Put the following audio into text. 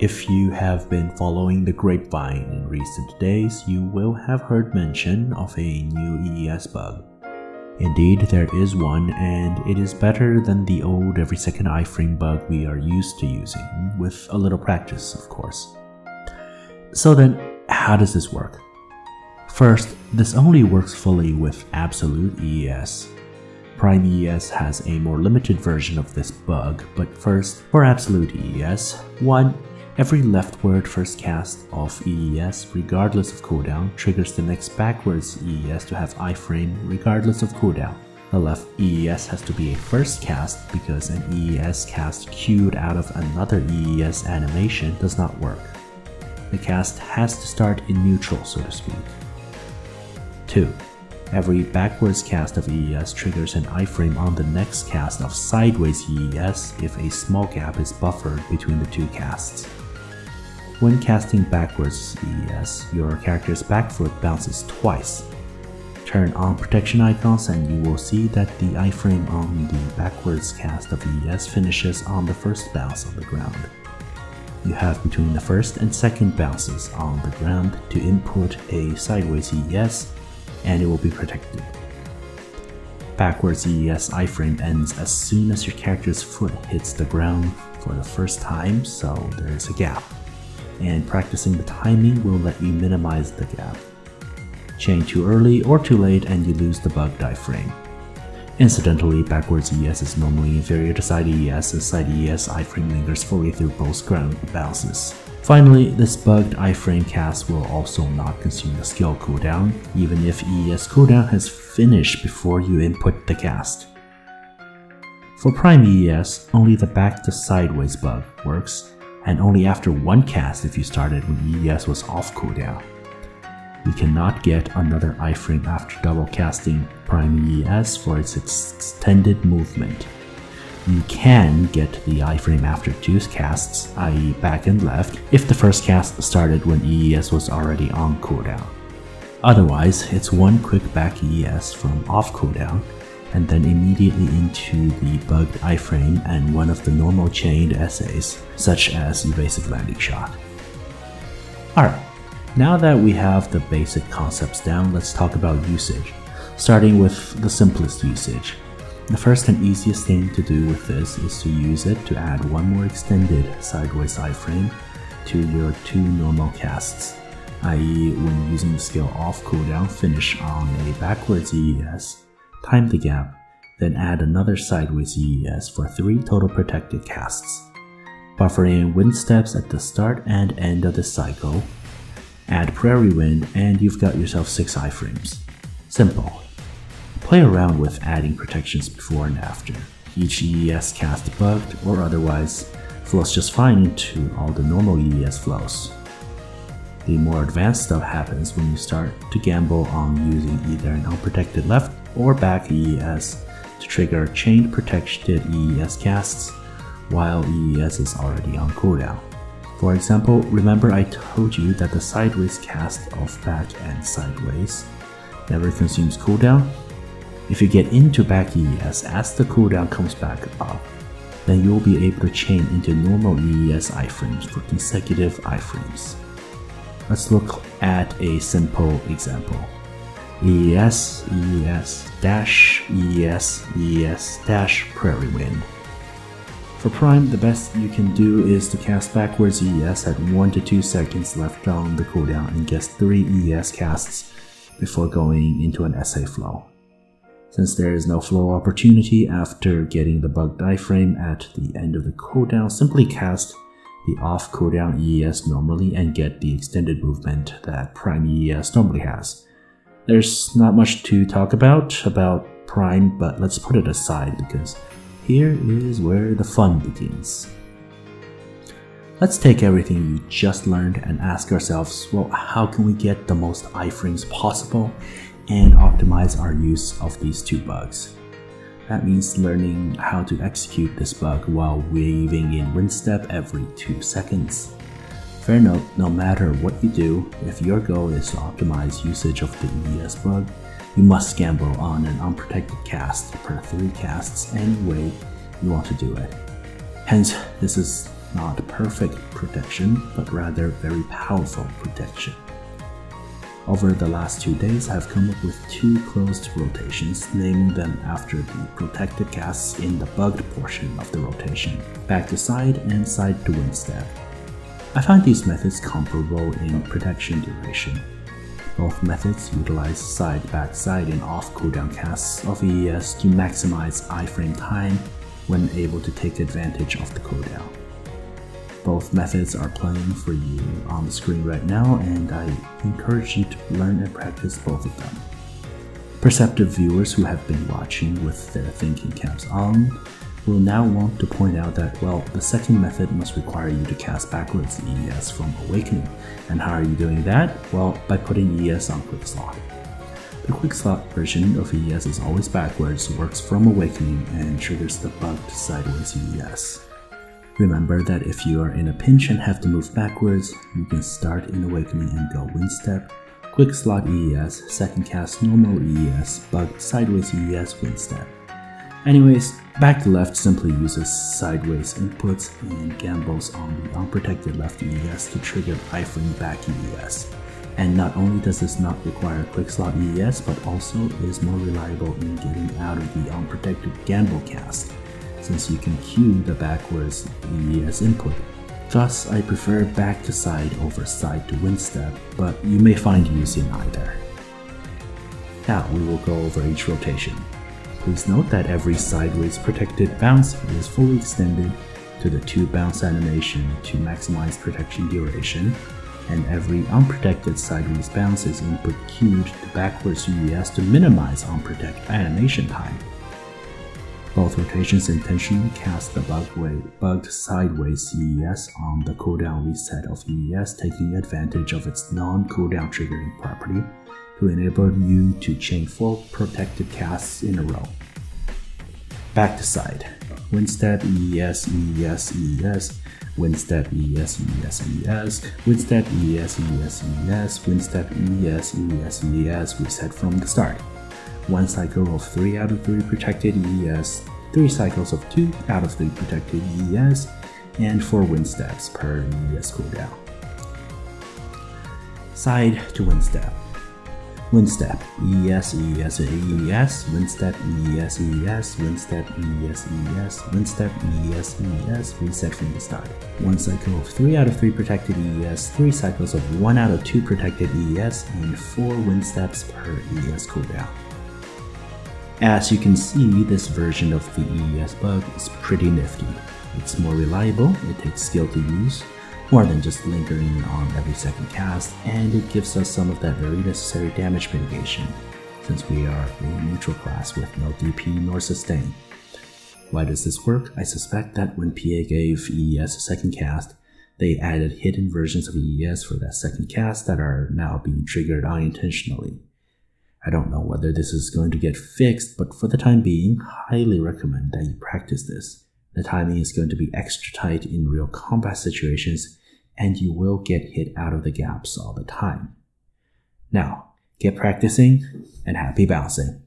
If you have been following the grapevine in recent days, you will have heard mention of a new EES bug. Indeed, there is one, and it is better than the old every second iframe bug we are used to using, with a little practice, of course. So then, how does this work? First, this only works fully with Absolute EES. Prime EES has a more limited version of this bug, but first, for Absolute EES, 1. Every leftward first cast of EES, regardless of cooldown, triggers the next backwards EES to have iframe regardless of cooldown. The left EES has to be a first cast because an EES cast queued out of another EES animation does not work. The cast has to start in neutral, so to speak. 2. Every backwards cast of EES triggers an iframe on the next cast of sideways EES if a small gap is buffered between the two casts. When casting backwards EES, your character's back foot bounces twice. Turn on protection icons and you will see that the iframe on the backwards cast of EES finishes on the first bounce on the ground. You have between the first and second bounces on the ground to input a sideways EES, and it will be protected. Backwards EES iframe ends as soon as your character's foot hits the ground for the first time, so there is a gap. And practicing the timing will let you minimize the gap. Chain too early or too late and you lose the bugged iframe. Incidentally, backwards EES is normally inferior to side EES, as side EES iframe lingers fully through both ground bounces. Finally, this bugged iframe cast will also not consume the skill cooldown, even if EES cooldown has finished before you input the cast. For Prime EES, only the back to sideways bug works, and only after one cast if you started when EES was off cooldown. You cannot get another iframe after double casting Prime EES for its extended movement. You can get the iframe after two casts, i.e. back and left, if the first cast started when EES was already on cooldown. Otherwise, it's one quick back EES from off cooldown, and then immediately into the bugged iframe and one of the normal chained essays, such as evasive landing shot. Alright, now that we have the basic concepts down, let's talk about usage, starting with the simplest usage. The first and easiest thing to do with this is to use it to add one more extended sideways iframe to your two normal casts, i.e. when using the skill off cooldown, finish on a backwards EES, time the gap, then add another sideways EES for 3 total protected casts. Buffer in wind steps at the start and end of the cycle, add prairie wind, and you've got yourself 6 iframes. Simple. Play around with adding protections before and after. Each EES cast bugged or otherwise flows just fine into all the normal EES flows. The more advanced stuff happens when you start to gamble on using either an unprotected left or back EES to trigger chained protected EES casts while EES is already on cooldown. For example, remember I told you that the sideways cast of back and sideways never consumes cooldown? If you get into back EES as the cooldown comes back up, then you'll be able to chain into normal EES iframes for consecutive iframes. Let's look at a simple example. EES, EES, dash, EES, EES, dash, prairie wind. For Prime, the best you can do is to cast backwards EES at 1 to 2 seconds left on the cooldown and guess 3 EES casts before going into an essay flow. Since there is no flow opportunity after getting the bugged iframe at the end of the cooldown, simply cast the off cooldown EES normally and get the extended movement that Prime EES normally has. There's not much to talk about Prime, but let's put it aside because here is where the fun begins. Let's take everything you just learned and ask ourselves, well, how can we get the most iframes possible and optimize our use of these two bugs? That means learning how to execute this bug while waving in wind step every 2 seconds. Fair note, no matter what you do, if your goal is to optimize usage of the EES bug, you must gamble on an unprotected cast per 3 casts any way you want to do it. Hence, this is Not perfect protection, but rather very powerful protection. Over the last 2 days, I've come up with 2 closed rotations, naming them after the protected casts in the bugged portion of the rotation, back to side and side to wind step. I find these methods comparable in protection duration. Both methods utilize side, back, side, and off cooldown casts of EES to maximize iframe time when able to take advantage of the cooldown. Both methods are playing for you on the screen right now, and I encourage you to learn and practice both of them. Perceptive viewers who have been watching with their thinking caps on will now want to point out that, well, the second method must require you to cast backwards EES from Awakening. And how are you doing that? Well, by putting EES on Quick Slot. The Quick Slot version of EES is always backwards, works from Awakening, and triggers the bugged sideways EES. Remember that if you are in a pinch and have to move backwards, you can start in Awakening and go Wind Step, Quick Slot EES, second cast normal EES, bugged sideways EES, Wind Step. Anyways, back to left simply uses sideways inputs and gambles on the unprotected left EES to trigger iframe back EES. And not only does this not require Quick Slot EES, but also is more reliable in getting out of the unprotected gamble cast, since you can cue the backwards EES input. Thus, I prefer back to side over side to wind step, but you may find use in either. Now we will go over each rotation. Please note that every sideways protected bounce is fully extended to the 2 bounce animation to maximize protection duration, and every unprotected sideways bounce is input cued to backwards EES to minimize unprotected animation time. Both rotations intentionally cast the bugged sideways EES on the cooldown reset of EES, taking advantage of its non-cooldown triggering property to enable you to chain 4 protected casts in a row. Back to side. Wind Step EES, EES, EES, Wind Step EES, EES, EES, Wind Step EES, EES, EES, Wind Step EES, EES, EES, reset from the start. 1 cycle of 3 out of 3 protected EES, 3 cycles of 2 out of 3 protected EES, and 4 wind steps per EES cooldown. Side to wind step. Wind step, EES, EES, EES, wind step, EES, EES, wind step, EES, EES, wind step, EES, EES, reset from the start. 1 cycle of 3 out of 3 protected EES, 3 cycles of 1 out of 2 protected EES, and 4 wind steps per EES cooldown. As you can see, this version of the EES bug is pretty nifty. It's more reliable, it takes skill to use, more than just lingering on every second cast, and it gives us some of that very necessary damage mitigation, since we are a neutral class with no DP nor sustain. Why does this work? I suspect that when PA gave EES a second cast, they added hidden versions of EES for that second cast that are now being triggered unintentionally. I don't know whether this is going to get fixed, but for the time being, highly recommend that you practice this. The timing is going to be extra tight in real combat situations, and you will get hit out of the gaps all the time. Now, get practicing, and happy bouncing!